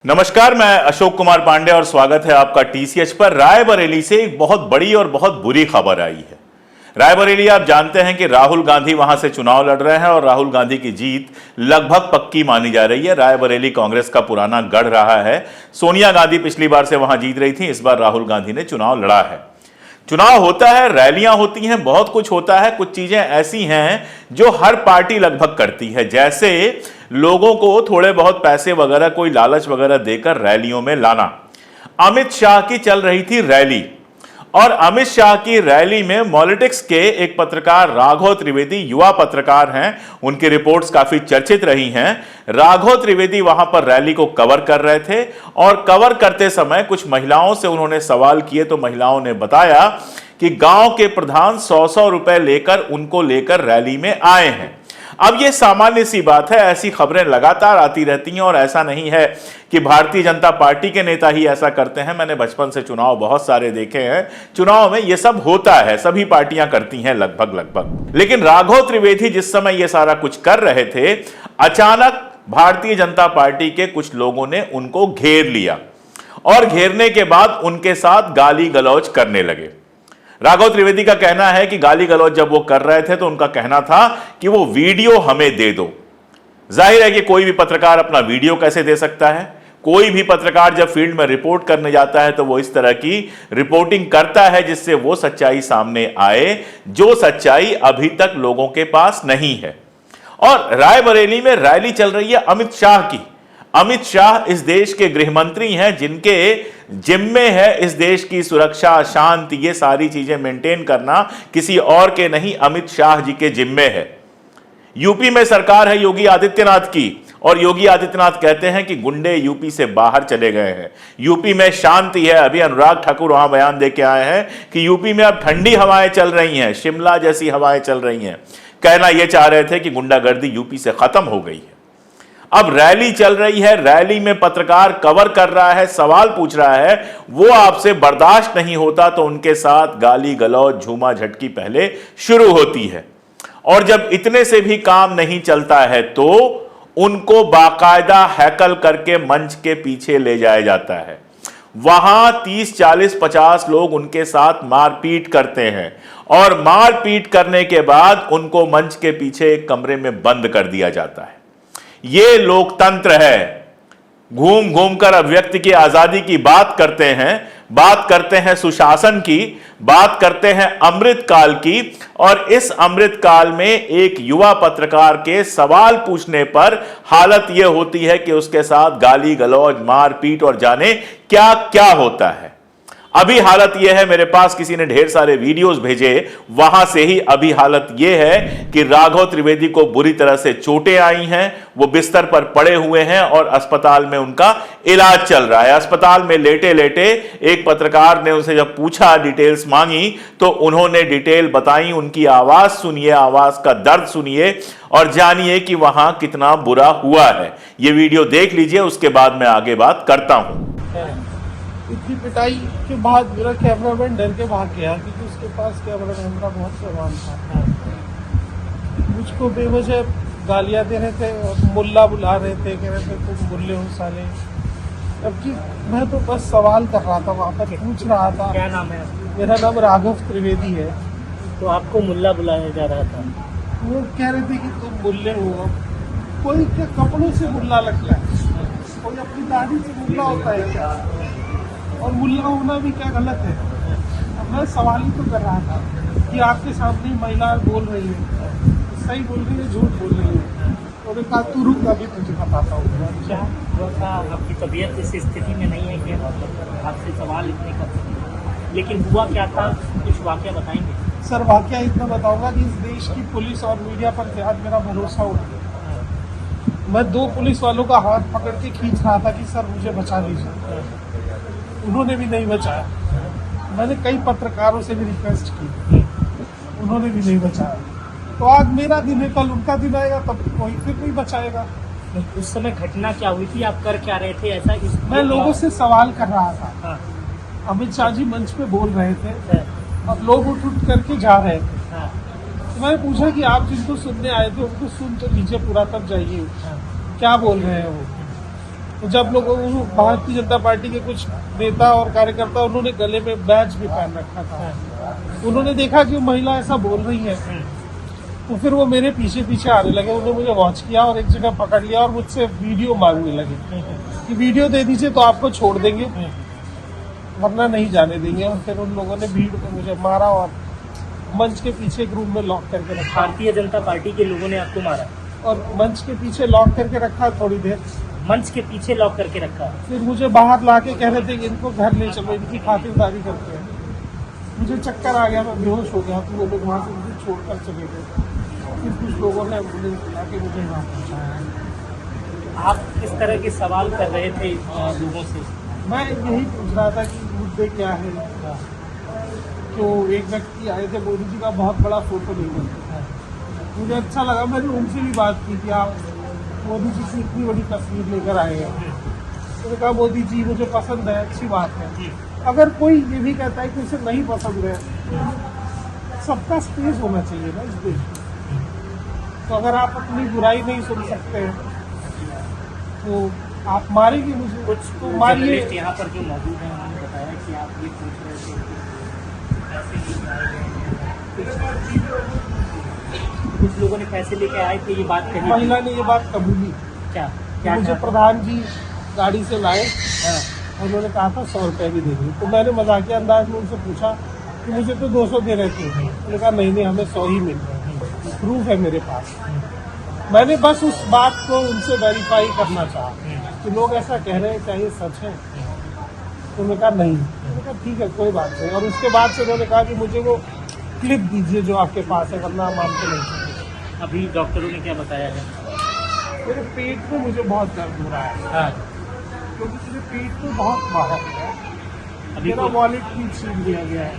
नमस्कार, मैं अशोक कुमार पांडे और स्वागत है आपका टीसीएच पर। रायबरेली से एक बहुत बड़ी और बहुत बुरी खबर आई है। रायबरेली आप जानते हैं कि राहुल गांधी वहां से चुनाव लड़ रहे हैं और राहुल गांधी की जीत लगभग पक्की मानी जा रही है। रायबरेली कांग्रेस का पुराना गढ़ रहा है। सोनिया गांधी पिछली बार से वहां जीत रही थी, इस बार राहुल गांधी ने चुनाव लड़ा है। चुनाव होता है, रैलियां होती हैं, बहुत कुछ होता है। कुछ चीजें ऐसी हैं जो हर पार्टी लगभग करती है, जैसे लोगों को थोड़े बहुत पैसे वगैरह, कोई लालच वगैरह देकर रैलियों में लाना। अमित शाह की चल रही थी रैली और अमित शाह की रैली में पॉलिटिक्स के एक पत्रकार राघव त्रिवेदी, युवा पत्रकार हैं, उनकी रिपोर्ट्स काफी चर्चित रही हैं। राघव त्रिवेदी वहां पर रैली को कवर कर रहे थे और कवर करते समय कुछ महिलाओं से उन्होंने सवाल किए तो महिलाओं ने बताया कि गांव के प्रधान 100-100 रुपए लेकर उनको लेकर रैली में आए हैं। अब यह सामान्य सी बात है, ऐसी खबरें लगातार आती रहती हैं और ऐसा नहीं है कि भारतीय जनता पार्टी के नेता ही ऐसा करते हैं। मैंने बचपन से चुनाव बहुत सारे देखे हैं, चुनाव में यह सब होता है, सभी पार्टियां करती हैं लगभग। लेकिन राघव त्रिवेदी जिस समय यह सारा कुछ कर रहे थे, अचानक भारतीय जनता पार्टी के कुछ लोगों ने उनको घेर लिया और घेरने के बाद उनके साथ गाली गलौज करने लगे। राघव त्रिवेदी का कहना है कि गाली गलौज जब वो कर रहे थे तो उनका कहना था कि वो वीडियो हमें दे दो। जाहिर है कि कोई भी पत्रकार अपना वीडियो कैसे दे सकता है। कोई भी पत्रकार जब फील्ड में रिपोर्ट करने जाता है तो वो इस तरह की रिपोर्टिंग करता है जिससे वो सच्चाई सामने आए, जो सच्चाई अभी तक लोगों के पास नहीं है। और रायबरेली में रैली चल रही है अमित शाह की। अमित शाह इस देश के गृह मंत्री हैं, जिनके जिम्मे है इस देश की सुरक्षा, शांति, ये सारी चीजें मेंटेन करना किसी और के नहीं, अमित शाह जी के जिम्मे है। यूपी में सरकार है योगी आदित्यनाथ की और योगी आदित्यनाथ कहते हैं कि गुंडे यूपी से बाहर चले गए हैं, यूपी में शांति है। अभी अनुराग ठाकुर वहां बयान देके आए हैं कि यूपी में अब ठंडी हवाएं चल रही हैं, शिमला जैसी हवाएं चल रही हैं। कहना यह चाह रहे थे कि गुंडागर्दी यूपी से खत्म हो गई है। अब रैली चल रही है, रैली में पत्रकार कवर कर रहा है, सवाल पूछ रहा है, वो आपसे बर्दाश्त नहीं होता तो उनके साथ गाली गलौज, झूमा झटकी पहले शुरू होती है। और जब इतने से भी काम नहीं चलता है तो उनको बाकायदा हैकल करके मंच के पीछे ले जाया जाता है। वहां 30, 40, 50 लोग उनके साथ मारपीट करते हैं और मारपीट करने के बाद उनको मंच के पीछे एक कमरे में बंद कर दिया जाता है। ये लोकतंत्र है। घूम घूम कर अभिव्यक्ति की आजादी की बात करते हैं सुशासन की, बात करते हैं अमृत काल की। और इस अमृत काल में एक युवा पत्रकार के सवाल पूछने पर हालत यह होती है कि उसके साथ गाली गलौज, मारपीट और जाने क्या क्या होता है। अभी हालत यह है, मेरे पास किसी ने ढेर सारे वीडियोस भेजे, वहां से ही अभी हालत यह है कि राघव त्रिवेदी को बुरी तरह से चोटें आई हैं, वो बिस्तर पर पड़े हुए हैं और अस्पताल में उनका इलाज चल रहा है। अस्पताल में लेटे लेटे एक पत्रकार ने उनसे जब पूछा, डिटेल्स मांगी, तो उन्होंने डिटेल बताई। उनकी आवाज सुनिए, आवाज का दर्द सुनिए और जानिए कि वहां कितना बुरा हुआ है। ये वीडियो देख लीजिए, उसके बाद मैं आगे बात करता हूं। इतनी पिटाई के बाद मेरा कैमरामैन डर के भाग गया क्योंकि उसके पास कैमरा बहुत सामान था। मुझको बेवजह गालियां दे रहे थे, मुल्ला बुला रहे थे, कह रहे थे तुम मुल्ले हो साले। जबकि मैं तो बस सवाल कर रहा था, वहाँ पर पूछ रहा था। क्या नाम है? मेरा नाम राघव त्रिवेदी है। तो आपको मुल्ला बुलाया जा रहा था? वो कह रहे थे कि तुम मुल्ले हो। कोई क्या कपड़ों से मुल्ला लगता है? कोई अपनी दाढ़ी से मुल्ला होता है क्या? और मुल्ला होना भी क्या गलत है? अब मैं सवाल ही तो कर रहा था कि आपके सामने महिला बोल रही है, सही बोल रही है, झूठ बोल रही है, और एक आध तू रुक, अभी तुझे बताता हूँ। क्या थोड़ा आपकी तबीयत इस स्थिति में नहीं है कि आपसे सवाल इतने कर सकें, लेकिन हुआ क्या था, कुछ वाकया बताएंगे? सर, वाकया इतना बताऊंगा कि इस देश की पुलिस और मीडिया पर आज मेरा भरोसा उठ गया। मैं 2 पुलिस वालों का हाथ पकड़ के खींच रहा था कि सर मुझे बचा लीजिए, उन्होंने भी नहीं बचाया। मैंने कई पत्रकारों से भी रिक्वेस्ट की, उन्होंने भी नहीं बचाया। तो आज मेरा दिन है, कल उनका दिन आएगा, तब कोई फिर नहीं बचाएगा। उस समय घटना क्या हुई थी, आप कर क्या रहे थे ऐसा? मैं लोगों से सवाल कर रहा था। अमित शाह जी मंच पे बोल रहे थे, अब लोग उठ करके जा रहे थे। तो मैंने पूछा कि आप जिनको सुनने आए थे उनको सुन तो लीजिए पूरा, तब जाइए क्या बोल रहे हैं वो। तो जब लोगों को भारतीय जनता पार्टी के कुछ नेता और कार्यकर्ता उन्होंने गले में बैज भी पहन रखा था, उन्होंने देखा कि वो महिला ऐसा बोल रही है, तो फिर वो मेरे पीछे पीछे आने लगे। उन्होंने मुझे वॉच किया और एक जगह पकड़ लिया और मुझसे वीडियो मांगने लगे कि वीडियो दे दीजिए तो आपको छोड़ देंगे, वरना नहीं जाने देंगे। और फिर उन लोगों ने भीड़ में मुझे मारा और मंच के पीछे एक रूम में लॉक करके रखा। भारतीय जनता पार्टी के लोगों ने आपको मारा और मंच के पीछे लॉक करके रखा थोड़ी देर, मंच के पीछे लॉक करके रखा। फिर मुझे बाहर ला के कह रहे थे कि इनको घर ले चलो, इनकी खातिरदारी करते हैं। मुझे चक्कर आ गया, मैं बेहोश हो गया, तो वो लोग वहाँ से मुझे छोड़कर चले गए। फिर कुछ लोगों ने एम्बुलेंस बुला के मुझे यहाँ पहुँचाया। आप किस तरह के सवाल कर रहे थे लोगों से? मैं यही पूछ रहा था कि मुद्दे क्या है। तो एक व्यक्ति आए थे, मोदी जी का बहुत बड़ा फोटो नहीं बनता, मुझे अच्छा लगा। मैंने उनसे भी बात की कि आप मोदी जी की इतनी बड़ी तस्वीर लेकर आए हैं। मैंने कहा मोदी जी मुझे पसंद है, अच्छी बात है। अगर कोई ये भी कहता है कि उसे नहीं पसंद है, सबका स्पेस होना चाहिए ना इस देश में। तो अगर आप अपनी बुराई नहीं सुन सकते हैं तो आप मारेंगे मुझे, कुछ तो मारिए। यहाँ पर जो मौजूद है उन्होंने बताया कि आप ये पूछ रहे थे कि पैसे लेके आए हैं। कुछ लोगों ने पैसे लेके आए थे, ये बात कही। महिला ने ये बात कबूली। क्या मुझे क्या प्रधान जी गाड़ी से लाए, उन्होंने कहा था 100 रुपये भी देंगे। तो मैंने मजाकिया अंदाज में उनसे पूछा कि मुझे तो 200 दे रहे थे। उन्होंने कहा नहीं हमें 100 ही मिल रहे हैं, प्रूफ है मेरे पास। मैंने बस उस बात को उनसे वेरीफाई करना चाहा कि लोग ऐसा कह रहे हैं, क्या ये सच है? तो उन्होंने कहा नहीं। मैंने कहा ठीक है कोई बात नहीं। और उसके बाद से उन्होंने कहा कि मुझे वो क्लिप दीजिए जो आपके पास है, वरना हम मानते नहीं। अभी डॉक्टरों ने क्या बताया है? मेरे पेट में मुझे बहुत दर्द हो रहा है, हाँ, क्योंकि मेरे पेट में बहुत बाहर है। अभी मेरा वॉलेट भी छीन लिया गया है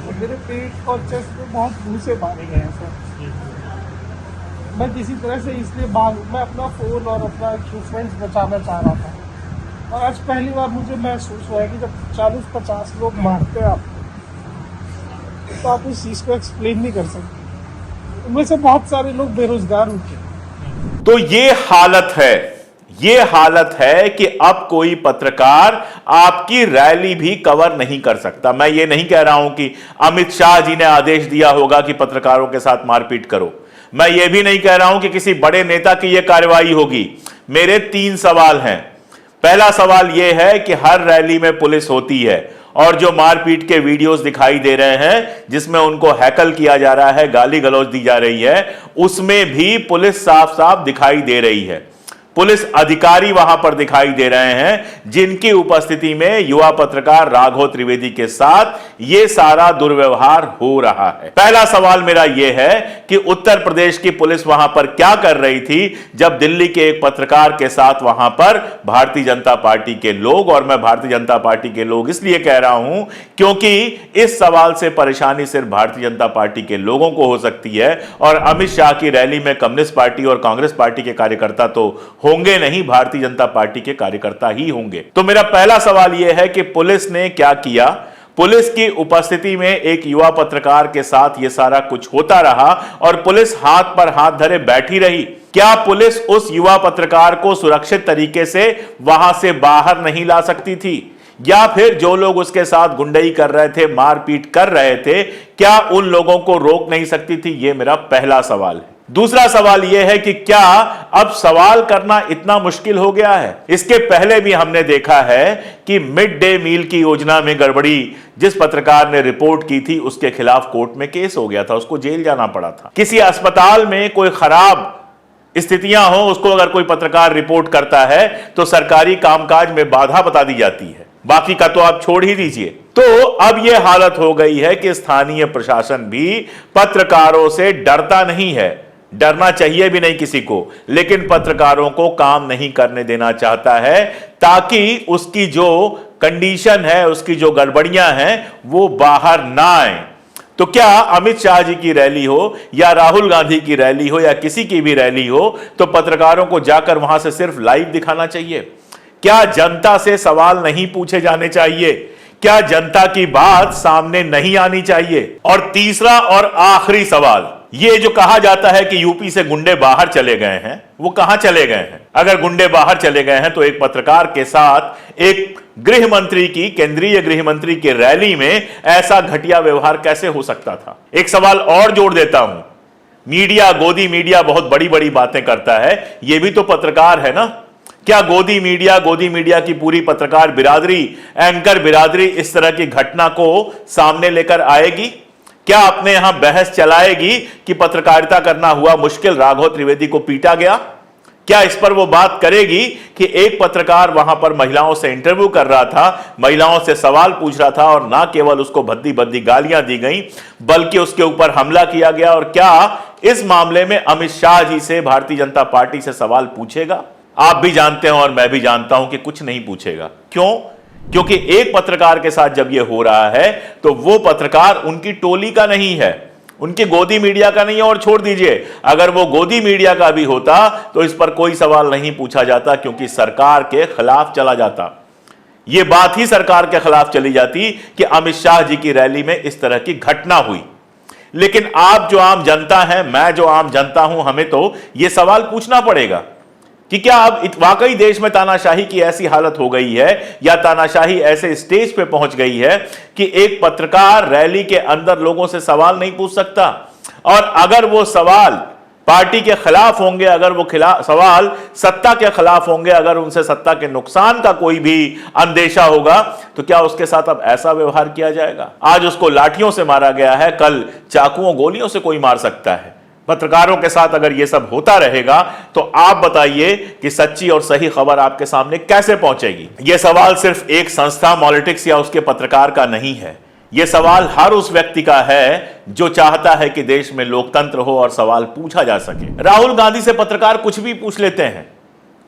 और मेरे पेट और चेस्ट में बहुत भूसे मारे गए हैं सर। मैं किसी तरह से इसलिए मैं अपना फ़ोन और अपना इक्विपमेंट्स बचाना चाह रहा था। और आज पहली बार मुझे महसूस हुआ है कि जब 40-50 लोग मारते हैं आपको, तो आप उस चीज़ को एक्सप्लेन नहीं कर सकते। उनमें से बहुत सारे लोग बेरोजगार होते हैं। तो ये हालत है कि अब कोई पत्रकार आपकी रैली भी कवर नहीं कर सकता। मैं ये नहीं कह रहा हूं कि अमित शाह जी ने आदेश दिया होगा कि पत्रकारों के साथ मारपीट करो। मैं ये भी नहीं कह रहा हूं कि किसी बड़े नेता की यह कार्रवाई होगी। मेरे 3 सवाल हैं। पहला सवाल यह है कि हर रैली में पुलिस होती है और जो मारपीट के वीडियोस दिखाई दे रहे हैं जिसमें उनको हैकल किया जा रहा है, गाली गलौज दी जा रही है, उसमें भी पुलिस साफ साफ दिखाई दे रही है। पुलिस अधिकारी वहां पर दिखाई दे रहे हैं जिनकी उपस्थिति में युवा पत्रकार राघव त्रिवेदी के साथ यह सारा दुर्व्यवहार हो रहा है। पहला सवाल मेरा यह है कि उत्तर प्रदेश की पुलिस वहां पर क्या कर रही थी जब दिल्ली के एक पत्रकार के साथ वहां पर भारतीय जनता पार्टी के लोग, और मैं भारतीय जनता पार्टी के लोग इसलिए कह रहा हूं क्योंकि इस सवाल से परेशानी सिर्फ भारतीय जनता पार्टी के लोगों को हो सकती है, और अमित शाह की रैली में कम्युनिस्ट पार्टी और कांग्रेस पार्टी के कार्यकर्ता तो होंगे नहीं, भारतीय जनता पार्टी के कार्यकर्ता ही होंगे। तो मेरा पहला सवाल यह है कि पुलिस ने क्या किया? पुलिस की उपस्थिति में एक युवा पत्रकार के साथ यह सारा कुछ होता रहा और पुलिस हाथ पर हाथ धरे बैठी रही। क्या पुलिस उस युवा पत्रकार को सुरक्षित तरीके से वहां से बाहर नहीं ला सकती थी? या फिर जो लोग उसके साथ गुंडई कर रहे थे, मारपीट कर रहे थे, क्या उन लोगों को रोक नहीं सकती थी? यह मेरा पहला सवाल है। दूसरा सवाल यह है कि क्या अब सवाल करना इतना मुश्किल हो गया है? इसके पहले भी हमने देखा है कि मिड डे मील की योजना में गड़बड़ी जिस पत्रकार ने रिपोर्ट की थी उसके खिलाफ कोर्ट में केस हो गया था, उसको जेल जाना पड़ा था। किसी अस्पताल में कोई खराब स्थितियां हो, उसको अगर कोई पत्रकार रिपोर्ट करता है तो सरकारी कामकाज में बाधा बता दी जाती है, बाकी का तो आप छोड़ ही दीजिए। तो अब यह हालत हो गई है कि स्थानीय प्रशासन भी पत्रकारों से डरता नहीं है, डरना चाहिए भी नहीं किसी को, लेकिन पत्रकारों को काम नहीं करने देना चाहता है ताकि उसकी जो कंडीशन है, उसकी जो गड़बड़ियां हैं वो बाहर ना आए। तो क्या अमित शाह जी की रैली हो या राहुल गांधी की रैली हो या किसी की भी रैली हो तो पत्रकारों को जाकर वहां से सिर्फ लाइव दिखाना चाहिए? क्या जनता से सवाल नहीं पूछे जाने चाहिए? क्या जनता की बात सामने नहीं आनी चाहिए? और तीसरा और आखिरी सवाल, ये जो कहा जाता है कि यूपी से गुंडे बाहर चले गए हैं, वो कहां चले गए हैं? अगर गुंडे बाहर चले गए हैं तो एक पत्रकार के साथ एक गृह मंत्री की, केंद्रीय गृह मंत्री की रैली में ऐसा घटिया व्यवहार कैसे हो सकता था? एक सवाल और जोड़ देता हूं, मीडिया, गोदी मीडिया बहुत बड़ी बड़ी बातें करता है, यह भी तो पत्रकार है ना? क्या गोदी मीडिया की पूरी पत्रकार बिरादरी, एंकर बिरादरी इस तरह की घटना को सामने लेकर आएगी? क्या अपने यहां बहस चलाएगी कि पत्रकारिता करना हुआ मुश्किल, राघव त्रिवेदी को पीटा गया? क्या इस पर वो बात करेगी कि एक पत्रकार वहां पर महिलाओं से इंटरव्यू कर रहा था, महिलाओं से सवाल पूछ रहा था और ना केवल उसको भद्दी भद्दी गालियां दी गई बल्कि उसके ऊपर हमला किया गया? और क्या इस मामले में अमित शाह जी से, भारतीय जनता पार्टी से सवाल पूछेगा? आप भी जानते हैं और मैं भी जानता हूं कि कुछ नहीं पूछेगा। क्यों? क्योंकि एक पत्रकार के साथ जब यह हो रहा है तो वो पत्रकार उनकी टोली का नहीं है, उनकी गोदी मीडिया का नहीं है। और छोड़ दीजिए, अगर वो गोदी मीडिया का भी होता तो इस पर कोई सवाल नहीं पूछा जाता, क्योंकि सरकार के खिलाफ चला जाता। यह बात ही सरकार के खिलाफ चली जाती कि अमित शाह जी की रैली में इस तरह की घटना हुई। लेकिन आप जो आम जनता है, मैं जो आम जनता हूं, हमें तो यह सवाल पूछना पड़ेगा कि क्या अब वाकई देश में तानाशाही की ऐसी हालत हो गई है, या तानाशाही ऐसे स्टेज पे पहुंच गई है कि एक पत्रकार रैली के अंदर लोगों से सवाल नहीं पूछ सकता? और अगर वो सवाल पार्टी के खिलाफ होंगे, अगर वो सवाल सत्ता के खिलाफ होंगे, अगर उनसे सत्ता के नुकसान का कोई भी अंदेशा होगा, तो क्या उसके साथ अब ऐसा व्यवहार किया जाएगा? आज उसको लाठियों से मारा गया है, कल चाकुओं गोलियों से कोई मार सकता है। पत्रकारों के साथ अगर यह सब होता रहेगा तो आप बताइए कि सच्ची और सही खबर आपके सामने कैसे पहुंचेगी? यह सवाल सिर्फ एक संस्था, पॉलिटिक्स या उसके पत्रकार का नहीं है। यह सवाल हर उस व्यक्ति का है जो चाहता है कि देश में लोकतंत्र हो और सवाल पूछा जा सके। राहुल गांधी से पत्रकार कुछ भी पूछ लेते हैं,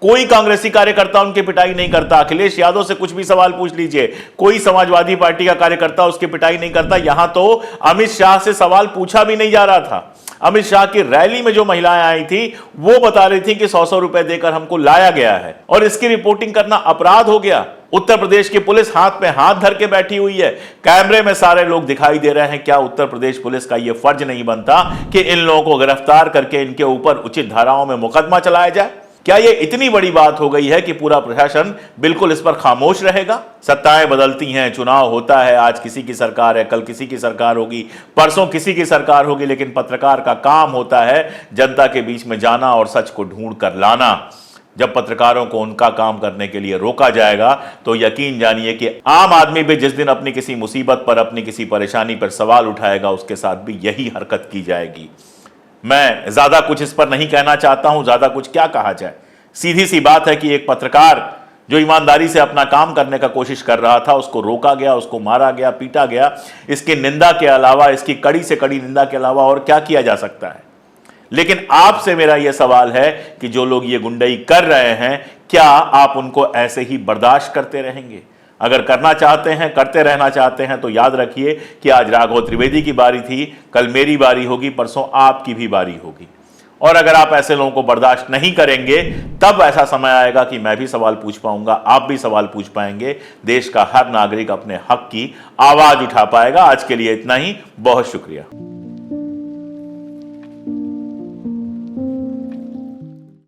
कोई कांग्रेसी कार्यकर्ता उनकी पिटाई नहीं करता। अखिलेश यादव से कुछ भी सवाल पूछ लीजिए, कोई समाजवादी पार्टी का कार्यकर्ता उसकी पिटाई नहीं करता। यहां तो अमित शाह से सवाल पूछा भी नहीं जा रहा था। अमित शाह की रैली में जो महिलाएं आई थी वो बता रही थी कि 100-100 रुपए देकर हमको लाया गया है, और इसकी रिपोर्टिंग करना अपराध हो गया। उत्तर प्रदेश की पुलिस हाथ पे हाथ धर के बैठी हुई है, कैमरे में सारे लोग दिखाई दे रहे हैं। क्या उत्तर प्रदेश पुलिस का यह फर्ज नहीं बनता कि इन लोगों को गिरफ्तार करके इनके ऊपर उचित धाराओं में मुकदमा चलाया जाए? क्या यह इतनी बड़ी बात हो गई है कि पूरा प्रशासन बिल्कुल इस पर खामोश रहेगा? सत्ताएं बदलती हैं, चुनाव होता है, आज किसी की सरकार है, कल किसी की सरकार होगी, परसों किसी की सरकार होगी, लेकिन पत्रकार का काम होता है जनता के बीच में जाना और सच को ढूंढ कर लाना। जब पत्रकारों को उनका काम करने के लिए रोका जाएगा तो यकीन जानिए कि आम आदमी भी जिस दिन अपनी किसी मुसीबत पर, अपनी किसी परेशानी पर सवाल उठाएगा, उसके साथ भी यही हरकत की जाएगी। मैं ज्यादा कुछ इस पर नहीं कहना चाहता हूं, ज्यादा कुछ क्या कहा जाए। सीधी सी बात है कि एक पत्रकार जो ईमानदारी से अपना काम करने का कोशिश कर रहा था, उसको रोका गया, उसको मारा गया, पीटा गया। इसकी निंदा के अलावा, इसकी कड़ी से कड़ी निंदा के अलावा और क्या किया जा सकता है? लेकिन आपसे मेरा यह सवाल है कि जो लोग ये गुंडई कर रहे हैं, क्या आप उनको ऐसे ही बर्दाश्त करते रहेंगे? अगर करना चाहते हैं, करते रहना चाहते हैं, तो याद रखिए कि आज राघव त्रिवेदी की बारी थी, कल मेरी बारी होगी, परसों आपकी भी बारी होगी। और अगर आप ऐसे लोगों को बर्दाश्त नहीं करेंगे, तब ऐसा समय आएगा कि मैं भी सवाल पूछ पाऊंगा, आप भी सवाल पूछ पाएंगे। देश का हर नागरिक अपने हक की आवाज उठा पाएगा। आज के लिए इतना ही, बहुत शुक्रिया।